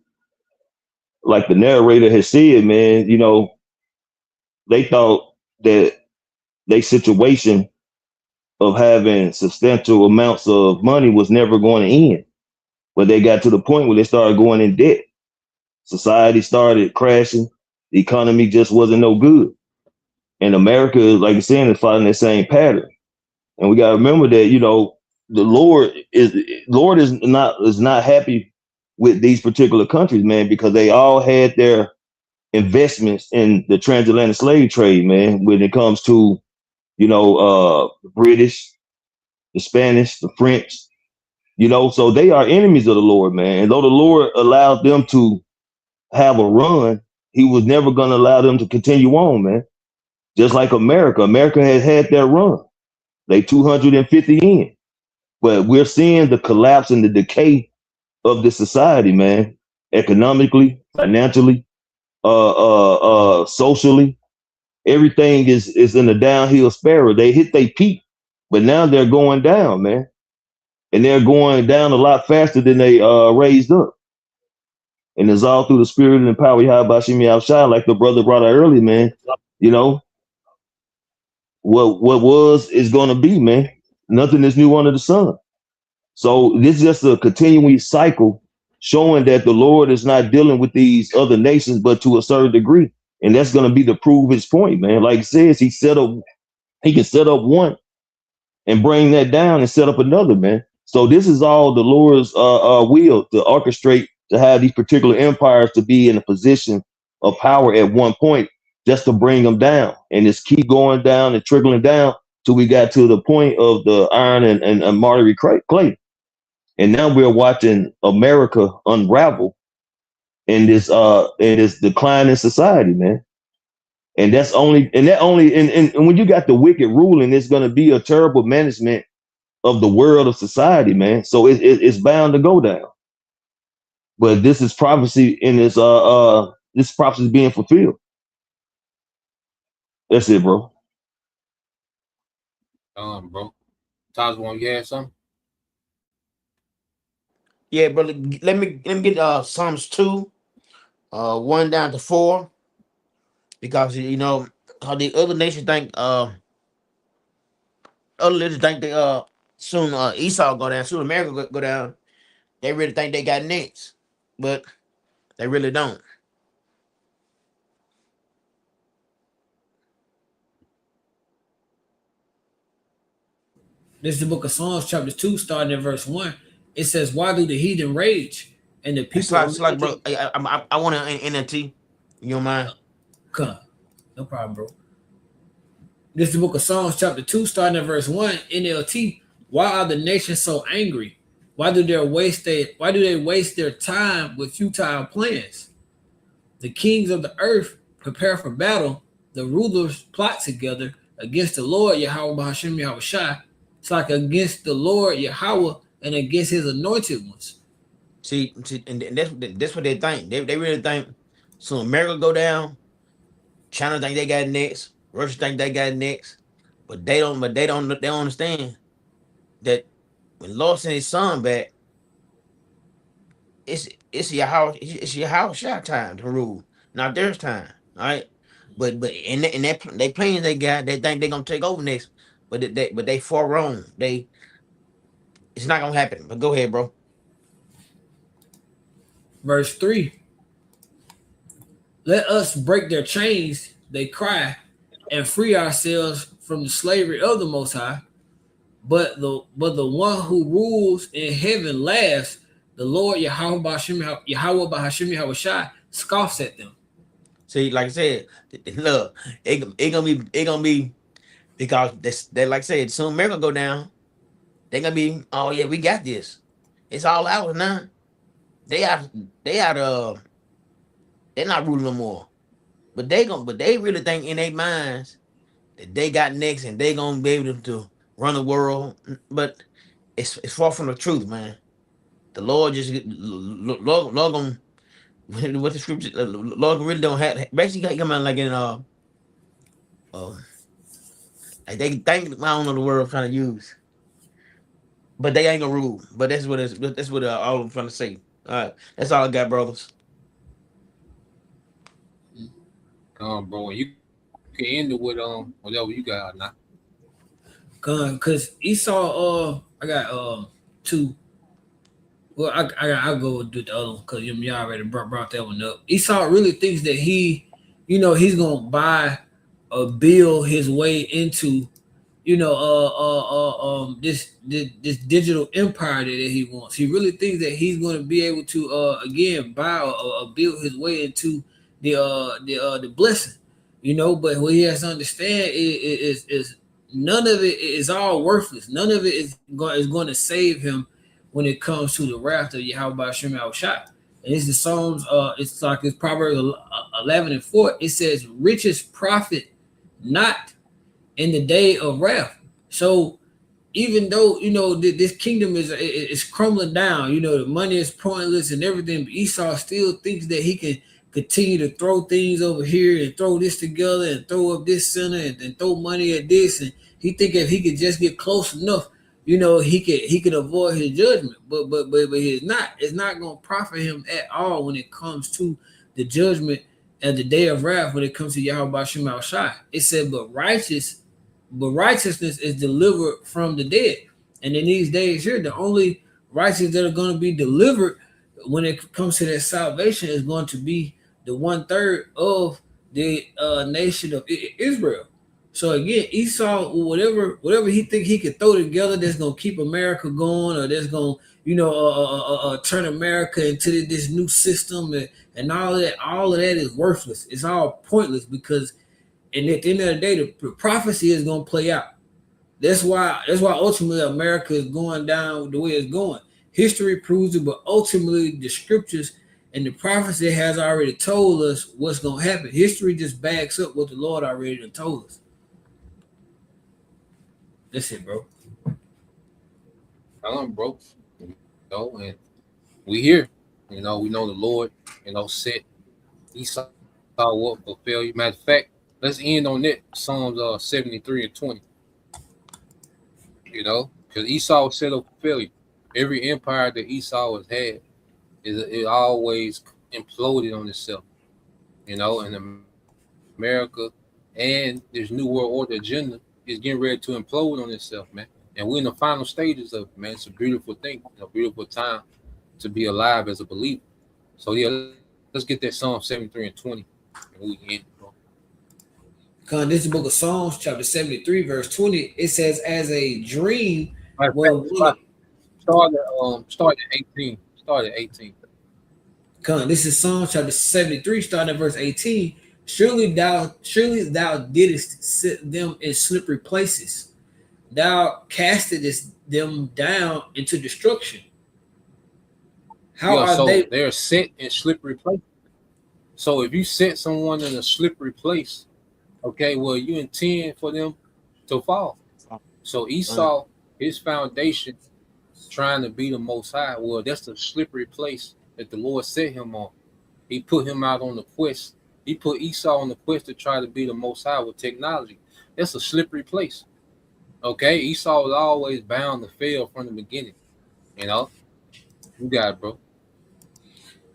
[SPEAKER 7] like the narrator has said, man, they thought that their situation of having substantial amounts of money was never going to end. But they got to the point where they started going in debt. Society started crashing. The economy just wasn't no good. And America, like you're saying, is following that same pattern. And we got to remember that, the Lord is not happy with these particular countries, man, because they all had their investments in the transatlantic slave trade, man, when it comes to, the British, the Spanish, the French, so they are enemies of the Lord, man. And though the Lord allowed them to have a run, he was never going to allow them to continue on, man. Just like America has had their run. They 250 in. But we're seeing the collapse and the decay of this society, man. Economically, financially, socially. Everything is in a downhill spiral. They hit their peak, but now they're going down, man. And they're going down a lot faster than they raised up. And it's all through the spirit and the power of Yahweh Shem Yahushua, like the brother brought out earlier, man. What was is going to be, man. Nothing is new under the sun. So this is just a continuing cycle showing that the Lord is not dealing with these other nations, but to a certain degree. And that's going to be to prove his point, man. Like it says, he can set up one and bring that down and set up another, man. So this is all the Lord's will to orchestrate, to have these particular empires to be in a position of power at one point, just to bring them down. And just keep going down and trickling down till we got to the point of the iron and Martyr clay. And now we're watching America unravel in this declining society, man. And when you got the wicked ruling, it's going to be a terrible management of the world of society, man. So it's bound to go down. But this is prophecy, and this prophecy is being fulfilled. That's it, bro.
[SPEAKER 5] Bro. Tazwan, you had something?
[SPEAKER 4] Yeah, brother. Let me get Psalms 2, 1 down to 4, because how the other nations think other nations think they soon Esau go down, soon America go down. They really think they got next, but they really don't.
[SPEAKER 6] This is the book of Psalms, chapter 2, starting at verse 1. It says, why do the heathen rage and the
[SPEAKER 4] It's
[SPEAKER 6] people
[SPEAKER 4] like, bro.
[SPEAKER 6] imagine?
[SPEAKER 4] I want an NLT. You don't mind?
[SPEAKER 6] Come, no problem, bro. This is the book of Psalms, chapter 2, starting at verse 1, NLT. Why are the nations so angry? Why do they waste their time with futile plans? The kings of the earth prepare for battle. The rulers plot together against the Lord Yahweh Bahashim Yahweh Shai. It's like against the Lord Yahweh and against his anointed ones.
[SPEAKER 4] See, and that's what they think. They really think so America go down, China think they got next, Russia think they got next, but they don't understand that when Lord sent his son back, it's your house shot time to rule, not theirs time. All right. But in that they plans they got, they think they're gonna take over next, but they far wrong. It's not gonna happen. But go ahead, bro.
[SPEAKER 6] Verse 3. Let us break their chains, they cry, and free ourselves from the slavery of the Most High. But the one who rules in heaven laughs. The Lord Yahweh Bahashim Yahweh Shai scoffs at them.
[SPEAKER 4] See, like I said, look, it gonna be because they like I said, soon America go down. They gonna be, oh yeah, we got this. It's all ours now. They're not ruling no more. But they really think in their minds that they got next and they gonna be able to run the world. But it's far from the truth, man. The Lord just Lord gonna what the scripture Lord really don't have basically come out like in like they think I don't know the word I'm trying to use. But they ain't gonna rule. But that's what all I'm trying to say. All right, that's all I got, brothers.
[SPEAKER 5] Bro, you can end it with whatever you got now.
[SPEAKER 6] Cause Esau, I got two. Well, I'll go do the other one because y'all already brought that one up. Esau really thinks that he's gonna buy or build his way into, this digital empire that he wants. He really thinks that he's going to be able to again buy or build his way into the blessing, But what he has to understand is none of it is all worthless. None of it is going to save him when it comes to the wrath of Yahweh Ba'ashem Yahushua. And it's the Psalms, it's Proverbs 11:4. It says, riches profit not in the day of wrath. So even though, this kingdom is crumbling down, the money is pointless and everything, but Esau still thinks that he can continue to throw things over here and throw this together and throw up this center and throw money at this. And he think if he could just get close enough, he could avoid his judgment, but it's not going to profit him at all when it comes to the judgment and the day of wrath. When it comes to Yahweh Ba'ashem Yahushua, it said, but righteousness is delivered from the dead. And in these days here, the only righteous that are going to be delivered when it comes to that salvation is going to be the 1/3 of the nation of Israel. So again, Esau, whatever he think he could throw together that's gonna keep America going, or that's gonna, turn America into this new system and all of that is worthless. It's all pointless because, and at the end of the day, the prophecy is gonna play out. That's why ultimately America is going down the way it's going. History proves it, but ultimately the scriptures and the prophecy has already told us what's gonna happen. History just backs up what the Lord already told us. That's it, bro.
[SPEAKER 5] Bro. And we here. We know the Lord, set Esau up for failure. Matter of fact, let's end on it. Psalms 73:20. Because Esau was set up for failure. Every empire that Esau has had it always imploded on itself, you know, and America and this new world order agenda is getting ready to implode on itself, man. And we're in the final stages of it, man. It's a beautiful thing, a beautiful time to be alive as a believer. So yeah, let's get that Psalm 73 and 20, and we end, bro.
[SPEAKER 6] This is the book of Psalms, chapter 73, verse 20. It says, as a dream.
[SPEAKER 5] Start at 18. Start at 18.
[SPEAKER 6] This is Psalm chapter 73, starting at verse 18. Surely thou didst set them in slippery places. Thou castedest them down into destruction. How are they?
[SPEAKER 5] They're set in slippery places. So if you set someone in a slippery place, okay, well, you intend for them to fall. So Esau, his foundation, trying to be the Most High, well, that's the slippery place that the Lord set him on. He put him out on the quest. He put Esau on the quest to try to be the Most High with technology. That's a slippery place. Okay, Esau was always bound to fail from the beginning. You know, you got it, bro.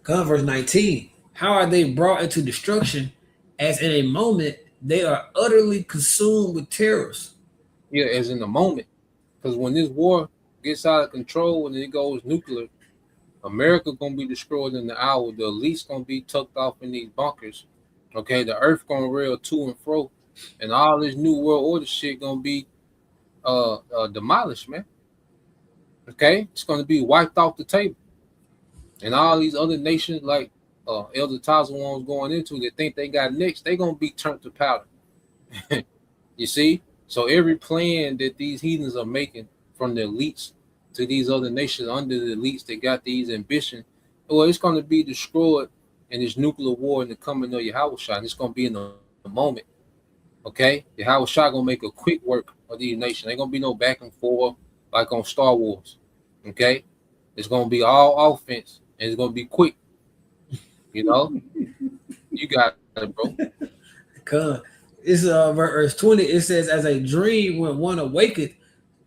[SPEAKER 6] Verse 19. How are they brought into destruction, as in a moment they are utterly consumed with terrors?
[SPEAKER 5] Yeah, as in the moment. Because when this war gets out of control and it goes nuclear, America gonna be destroyed in the hour. The elite's gonna be tucked off in these bunkers. Okay, the earth gonna rail to and fro, and all this new world order shit gonna be demolished, man. Okay, it's gonna be wiped off the table, and all these other nations like Elder Tazawon was going into that think they got next, they gonna be turned to powder. You see, so every plan that these heathens are making, from the elites to these other nations under the elites that got these ambitions, well, it's going to be destroyed in this nuclear war in the coming of Yahushua. And it's going to be in the moment. Okay? Yahushua going to make a quick work of these nations. Ain't going to be no back and forth like on Star Wars. Okay? It's going to be all offense, and it's going to be quick. You know? You got it, bro.
[SPEAKER 6] It's verse 20. It says, as a dream when one awaketh,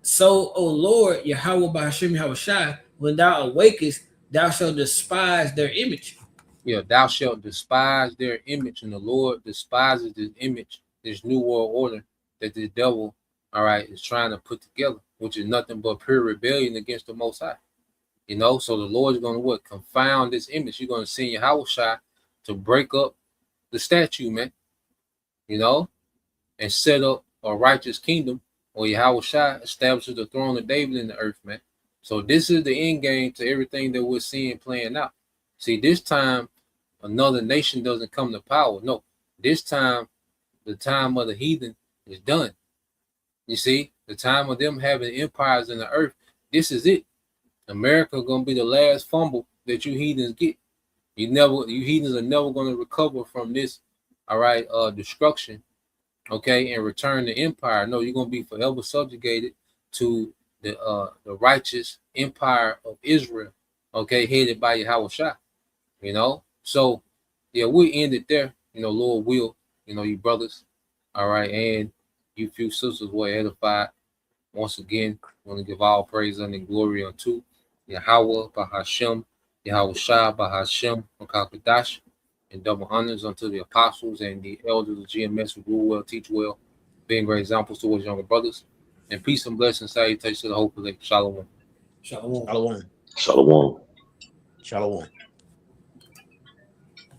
[SPEAKER 6] so, O Lord, Yahweh B'Hashem Yahushai, when thou awakest, thou shalt despise their image.
[SPEAKER 5] Yeah, thou shalt despise their image, and the Lord despises this image, this new world order that the devil, all right, is trying to put together, which is nothing but pure rebellion against the Most High. You know, so the Lord is going to what? Confound this image. You're going to send Yahushai to break up the statue, man. You know, and set up a righteous kingdom, or Yahushua establishes the throne of David in the earth, man. So this is the end game to everything that we're seeing playing out. See, this time another nation doesn't come to power. No, this time the time of the heathen is done. You see, the time of them having empires in the earth, this is it. America gonna be the last fumble that you heathens get. You heathens are never gonna recover from this, all right, destruction. Okay, and return the empire. No, you're gonna be forever subjugated to the righteous empire of Israel. Okay, headed by Yahushua. You know, so yeah, we end it there. You know, Lord will. You know, you brothers, all right, and you few sisters were edified. Once again, I want to give all praise and glory unto Yahweh B'Hashem, Yahushua B'Hashem Makakadash. And double honors unto the apostles and the elders of GMS who rule well, teach well, being great examples towards younger brothers. And peace and blessings, salutations to the whole collective. Shalom.
[SPEAKER 6] Shalom.
[SPEAKER 4] Shalom.
[SPEAKER 7] Shalom.
[SPEAKER 4] Shalom.